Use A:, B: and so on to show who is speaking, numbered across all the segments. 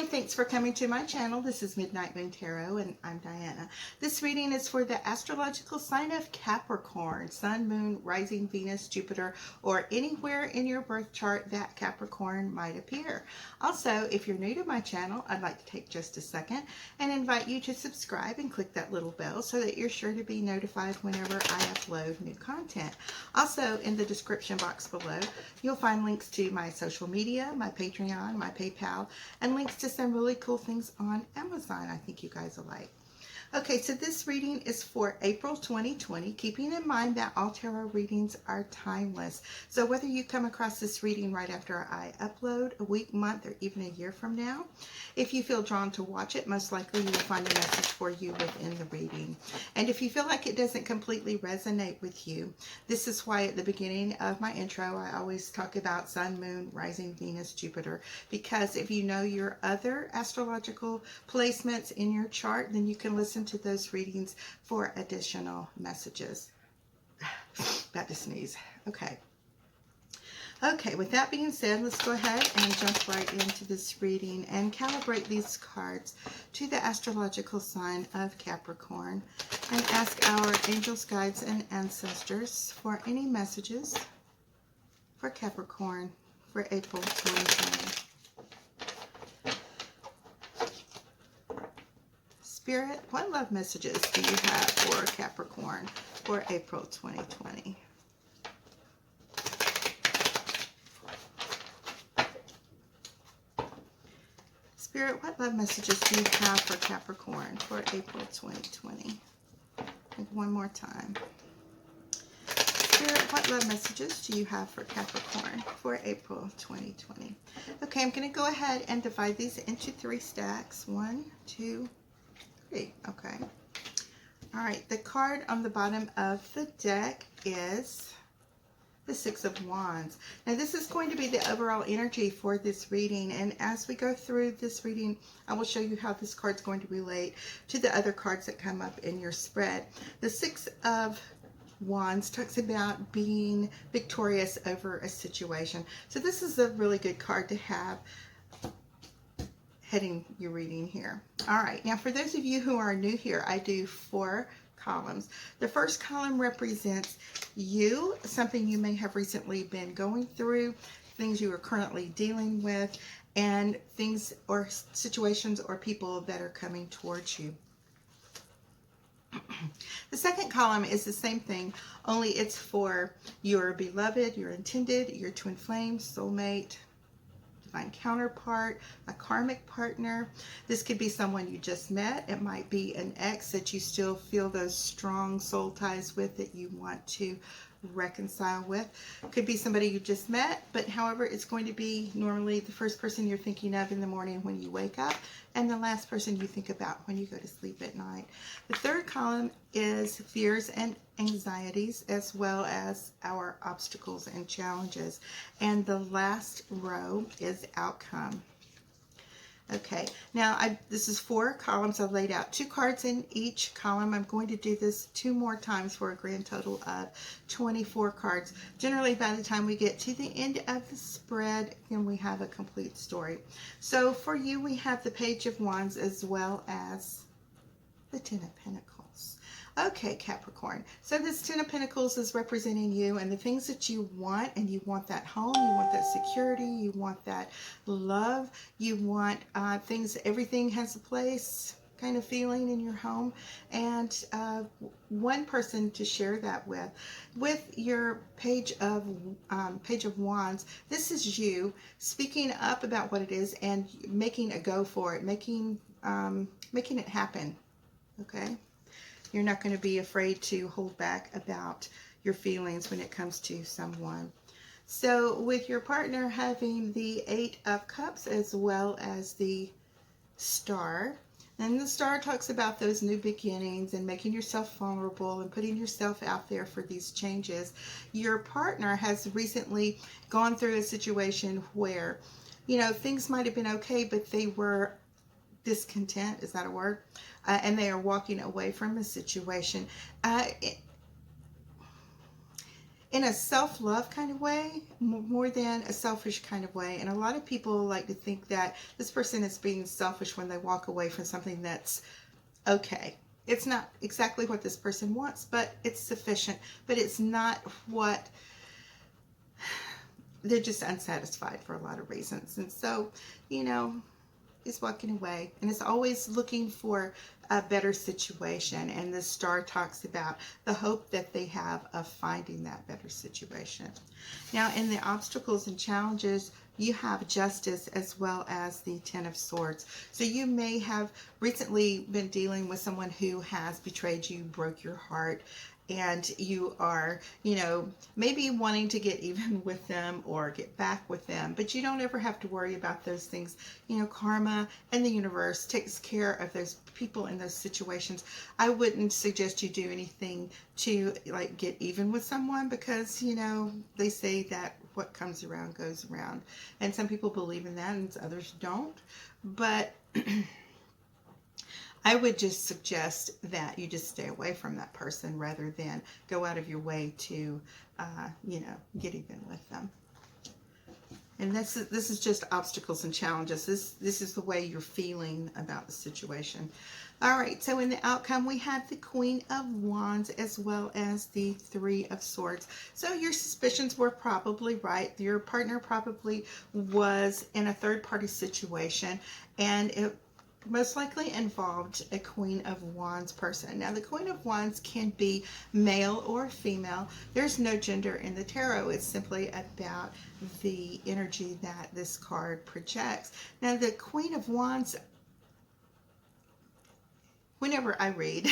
A: thanks for coming to my channel. This is Midnight Moon Tarot and I'm Diana. This reading is for the astrological sign of Capricorn, Sun, Moon, Rising, Venus, Jupiter, or anywhere in your birth chart that Capricorn might appear. Also, if you're new to my channel, I'd like to take just a second and invite you to subscribe and click that little bell so that you're sure to be notified whenever I upload new content. Also, in the description box below, you'll find links to my social media, my Patreon, my PayPal, and links to some really cool things on Amazon I think you guys will like. Okay, so this reading is for April 2020, keeping in mind that all tarot readings are timeless. So whether you come across this reading right after I upload, a week, month, or even a year from now, if you feel drawn to watch it, most likely you will find a message for you within the reading. And if you feel like it doesn't completely resonate with you, this is why at the beginning of my intro, I always talk about Sun, Moon, Rising, Venus, Jupiter, because if you know your other astrological placements in your chart, then you can listen to those readings for additional messages. About to sneeze. Okay. Okay, with that being said, let's go ahead and jump right into this reading and calibrate these cards to the astrological sign of Capricorn and ask our angels, guides, and ancestors for any messages for Capricorn for April 2020. Spirit, what love messages do you have for Capricorn for April 2020? Spirit, what love messages do you have for Capricorn for April 2020? And one more time. Spirit, what love messages do you have for Capricorn for April 2020? Okay, I'm going to go ahead and divide these into 3 stacks. 1, 2, 3. Okay. All right. The card on the bottom of the deck is the 6 of Wands. Now, this is going to be the overall energy for this reading. And as we go through this reading, I will show you how this card's going to relate to the other cards that come up in your spread. The 6 of Wands talks about being victorious over a situation. So this is a really good card to have heading your reading here. All right, now for those of you who are new here, I do 4 columns. The first column represents you, something you may have recently been going through, things you are currently dealing with, and things or situations or people that are coming towards you. The second column is the same thing, only it's for your beloved, your intended, your twin flame, soulmate, divine counterpart, a karmic partner. This could be someone you just met. It might be an ex that you still feel those strong soul ties with that you want to reconcile with. Could be somebody you just met, but however, it's going to be normally the first person you're thinking of in the morning when you wake up and the last person you think about when you go to sleep at night. The third column is fears and anxieties, as well as our obstacles and challenges. And the last row is outcome. Okay, now this is 4 columns. I've laid out 2 cards in each column. I'm going to do this 2 more times for a grand total of 24 cards. Generally, by the time we get to the end of the spread, then we have a complete story. So for you, we have the Page of Wands as well as the 10 of Pentacles. Okay, Capricorn. So this 10 of Pentacles is representing you and the things that you want, and you want that home, you want that security, you want that love, you want things, everything has a place kind of feeling in your home, and one person to share that with. With your Page of Wands, this is you speaking up about what it is and making a go for it, making it happen. Okay. You're not going to be afraid to hold back about your feelings when it comes to someone. So with your partner having the 8 of Cups as well as the Star, and the Star talks about those new beginnings and making yourself vulnerable and putting yourself out there for these changes. Your partner has recently gone through a situation where, you know, things might have been okay, but they were discontent, is that a word? And they are walking away from a situation. in a self-love kind of way, more than a selfish kind of way. And a lot of people like to think that this person is being selfish when they walk away from something that's okay. It's not exactly what this person wants, but it's sufficient. But it's not what, they're just unsatisfied for a lot of reasons. And so, you know, is walking away, and is always looking for a better situation. And the star talks about the hope that they have of finding that better situation. Now, in the obstacles and challenges, you have justice as well as the Ten of Swords. So you may have recently been dealing with someone who has betrayed you, broke your heart, and you are, you know, maybe wanting to get even with them or get back with them, but you don't ever have to worry about those things. You know, karma and the universe takes care of those people in those situations. I wouldn't suggest you do anything to like get even with someone, because, you know, they say that what comes around goes around, and some people believe in that and others don't. But I would just suggest that you just stay away from that person rather than go out of your way to, you know, get even with them. And this is just obstacles and challenges. This is the way you're feeling about the situation. All right, so in the outcome, we have the Queen of Wands as well as the Three of Swords. So your suspicions were probably right. Your partner probably was in a third-party situation, and it most likely involved a Queen of Wands person. Now, the Queen of Wands can be male or female. There's no gender in the tarot. It's simply about the energy that this card projects. Now, the Queen of Wands, whenever I read,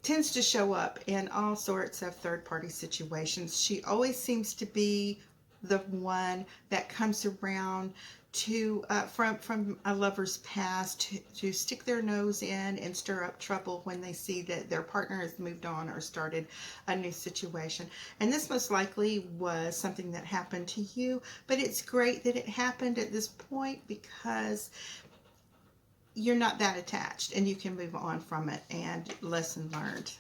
A: tends to show up in all sorts of third-party situations. She always seems to be the one that comes around to from a lover's past to stick their nose in and stir up trouble when they see that their partner has moved on or started a new situation. And this most likely was something that happened to you, but it's great that it happened at this point, because you're not that attached and you can move on from it, and lesson learned.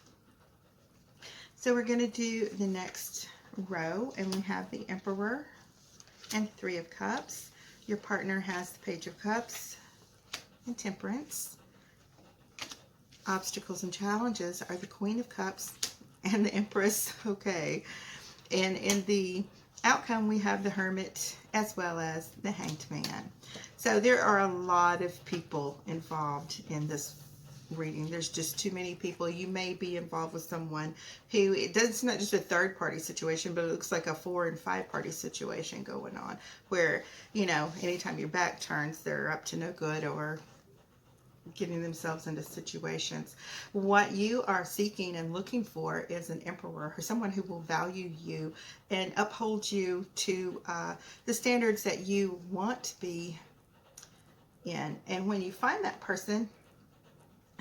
A: So we're going to do the next row, and we have the Emperor and Three of Cups. Your partner has the Page of Cups and Temperance. Obstacles and challenges are the Queen of Cups and the Empress. Okay. And in the outcome, we have the Hermit as well as the Hanged Man. So there are a lot of people involved in this reading. There's just too many people. You may be involved with someone who, it's not just a third party situation, but it looks like a 4 and 5 party situation going on, where, you know, anytime your back turns, they're up to no good or getting themselves into situations. What you are seeking and looking for is an Emperor, or someone who will value you and uphold you to the standards that you want to be in. And when you find that person,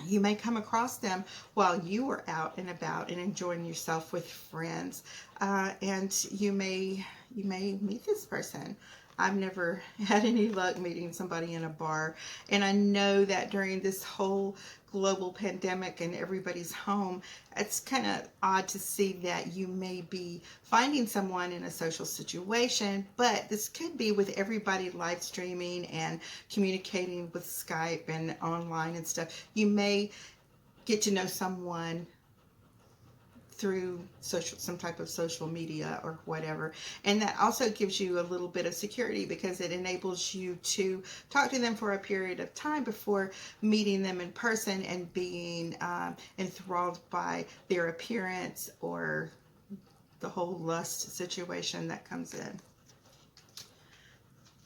A: you may come across them while you are out and about and enjoying yourself with friends, and you may meet this person. I've never had any luck meeting somebody in a bar, and I know that during this whole global pandemic and everybody's home, it's kind of odd to see that you may be finding someone in a social situation, but this could be with everybody live streaming and communicating with Skype and online and stuff. You may get to know someone through some type of social media or whatever, and that also gives you a little bit of security, because it enables you to talk to them for a period of time before meeting them in person and being enthralled by their appearance or the whole lust situation that comes in.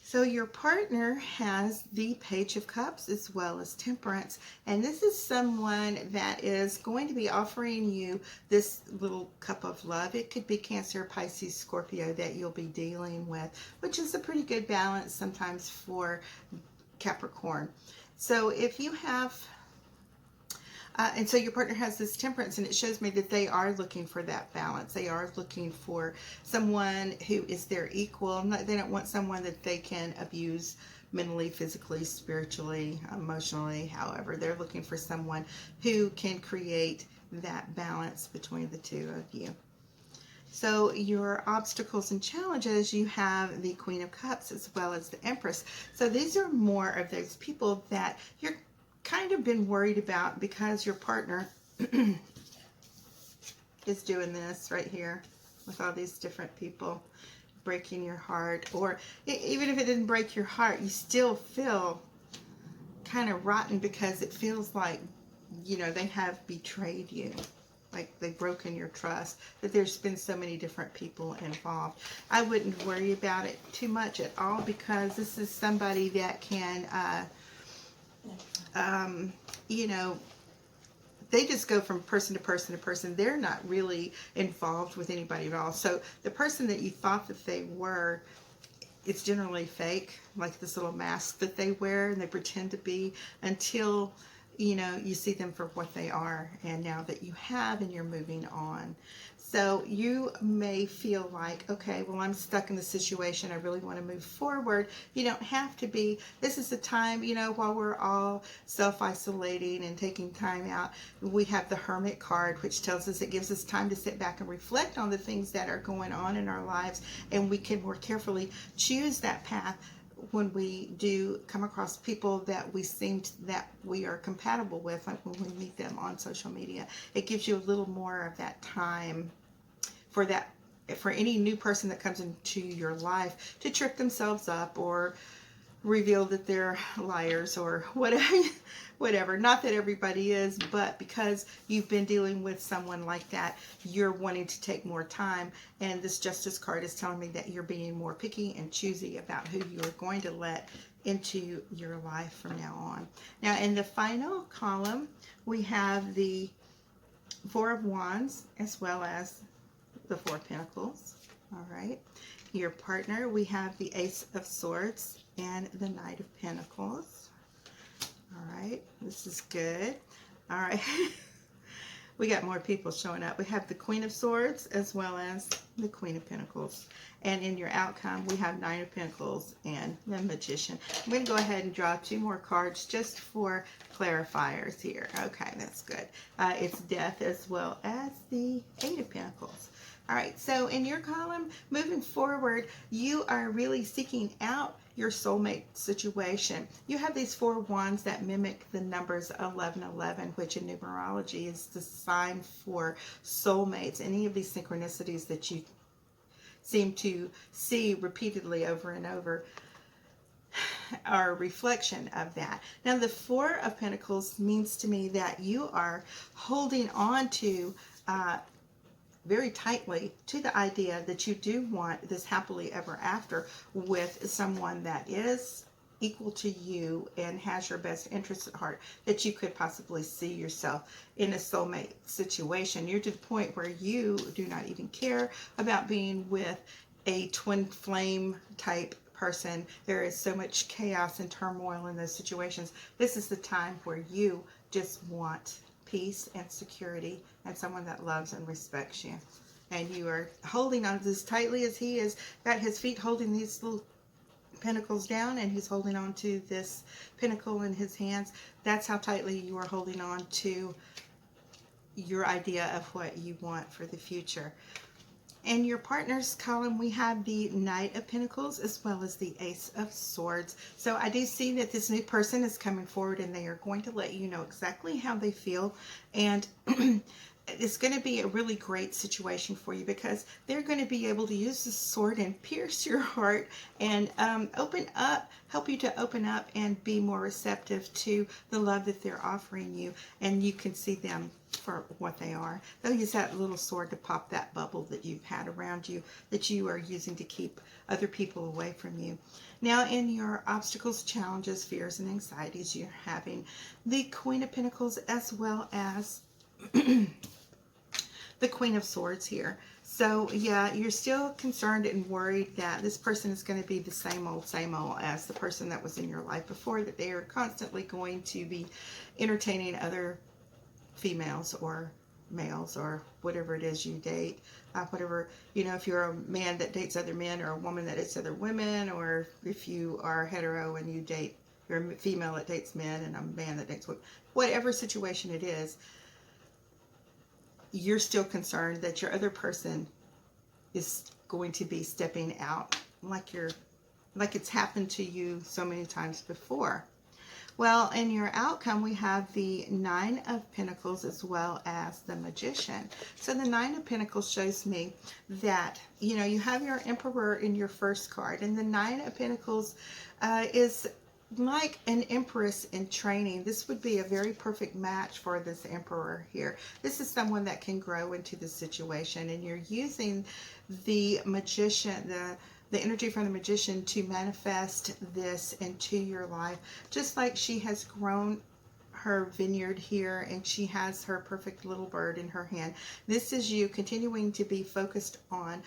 A: So your partner has the Page of Cups as well as Temperance, and this is someone that is going to be offering you this little cup of love. It could be Cancer, Pisces, Scorpio that you'll be dealing with, which is a pretty good balance sometimes for Capricorn. So if you have and so your partner has this Temperance, and it shows me that they are looking for that balance. They are looking for someone who is their equal. They don't want someone that they can abuse mentally, physically, spiritually, emotionally. However, they're looking for someone who can create that balance between the two of you. So your obstacles and challenges, you have the Queen of Cups as well as the Empress. So these are more of those people that you're kind of been worried about because your partner is doing this right here with all these different people breaking your heart. Or even if it didn't break your heart, you still feel kind of rotten because it feels like, you know, they have betrayed you. Like they've broken your trust, that there's been so many different people involved. I wouldn't worry about it too much at all, because this is somebody that can, you know, they just go from person to person to person. They're not really involved with anybody at all. So the person that you thought that they were, it's generally fake, like this little mask that they wear and they pretend to be, until, you know, you see them for what they are. And now that you have, and you're moving on. So you may feel like, okay, well, I'm stuck in the situation. I really want to move forward. You don't have to be. This is the time, you know, while we're all self-isolating and taking time out, we have the Hermit card, which tells us, it gives us time to sit back and reflect on the things that are going on in our lives, and we can more carefully choose that path when we do come across people that we that we are compatible with, like when we meet them on social media. It gives you a little more of that time for that, for any new person that comes into your life to trip themselves up or reveal that they're liars or whatever. Not that everybody is, but because you've been dealing with someone like that, you're wanting to take more time. And this Justice card is telling me that you're being more picky and choosy about who you're going to let into your life from now on. Now, in the final column, we have the Four of Wands as well as the Four of Pentacles. All right. Your partner, we have the Ace of Swords and the Knight of Pentacles. All right. This is good. All right. We got more people showing up. We have the Queen of Swords as well as the Queen of Pentacles. And in your outcome, we have Nine of Pentacles and the Magician. I'm going to go ahead and draw two more cards just for clarifiers here. Okay, that's good. It's Death as well as the Eight of Pentacles. All right, so in your column, moving forward, you are really seeking out your soulmate situation. You have these four wands that mimic the numbers 1111, which in numerology is the sign for soulmates. Any of these synchronicities that you seem to see repeatedly over and over are a reflection of that. Now, the Four of Pentacles means to me that you are holding on to very tightly to the idea that you do want this happily ever after with someone that is equal to you and has your best interests at heart, that you could possibly see yourself in a soulmate situation. You're to the point where you do not even care about being with a twin flame type person. There is so much chaos and turmoil in those situations. This is the time where you just want peace and security and someone that loves and respects you. And you are holding on as tightly as he is, got his feet holding these little pentacles down, and he's holding on to this pentacle in his hands. That's how tightly you are holding on to your idea of what you want for the future. In your partner's column, we have the Knight of Pentacles as well as the Ace of Swords. So I do see that this new person is coming forward, and they are going to let you know exactly how they feel. And it's going to be a really great situation for you, because they're going to be able to use the sword and pierce your heart and open up, help you to open up and be more receptive to the love that they're offering you. And you can see them for what they are. They'll use that little sword to pop that bubble that you've had around you, that you are using to keep other people away from you. Now, in your obstacles, challenges, fears, and anxieties, you're having the Queen of Pentacles as well as the Queen of Swords here. So yeah, you're still concerned and worried that this person is going to be the same old as the person that was in your life before, that they are constantly going to be entertaining other females or males or whatever it is you date, whatever, you know, if you're a man that dates other men, or a woman that dates other women, or if you are hetero and you date, you're a female that dates men and a man that dates women, whatever situation it is, you're still concerned that your other person is going to be stepping out like it's happened to you so many times before. Well, in your outcome, we have the Nine of Pentacles as well as the Magician. So the Nine of Pentacles shows me that, you know, you have your Emperor in your first card, and the Nine of Pentacles is like an Empress in training. This would be a very perfect match for this Emperor here. This is someone that can grow into the situation, and you're using the Magician, the energy from the Magician to manifest this into your life, just like she has grown her vineyard here and she has her perfect little bird in her hand. This is you continuing to be focused on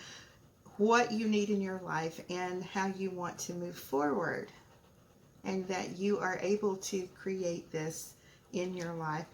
A: what you need in your life and how you want to move forward, and that you are able to create this in your life.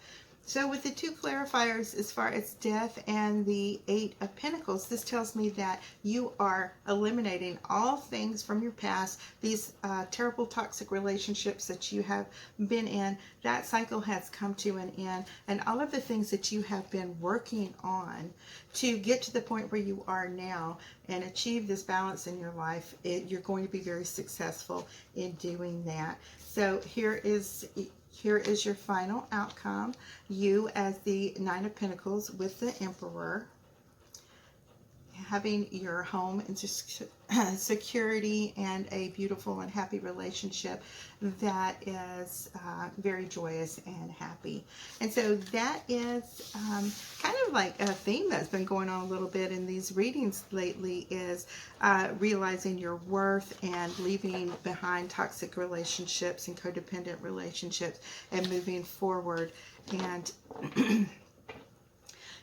A: So with the two clarifiers as far as death and the Eight of Pentacles, this tells me that you are eliminating all things from your past, these terrible toxic relationships that you have been in. That cycle has come to an end, and all of the things that you have been working on to get to the point where you are now and achieve this balance in your life, you're going to be very successful in doing that. So here is your final outcome. You as the Nine of Pentacles with the Emperor, having your home and security and a beautiful and happy relationship that is very joyous and happy. And so that is kind of like a theme that's been going on a little bit in these readings lately, is realizing your worth and leaving behind toxic relationships and codependent relationships and moving forward. And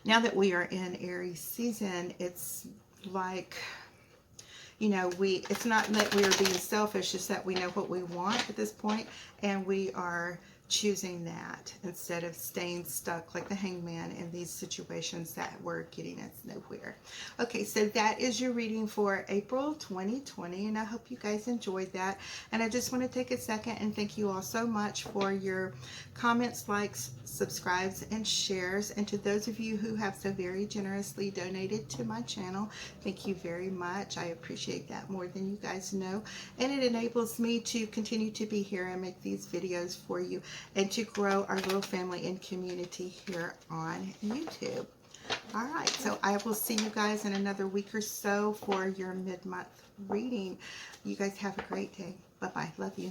A: now that we are in Aries season, it's like, you know, it's not that we are being selfish, it's that we know what we want at this point, and we are choosing that instead of staying stuck like the Hangman in these situations that were getting us nowhere. Okay, so that is your reading for April 2020, and I hope you guys enjoyed that. And I just want to take a second and thank you all so much for your comments, likes, subscribes, and shares. And to those of you who have so very generously donated to my channel, thank you very much. I appreciate that more than you guys know, and it enables me to continue to be here and make these videos for you, and to grow our little family and community here on YouTube. All right, so I will see you guys in another week or so for your mid-month reading. You guys have a great day. Bye-bye. Love you.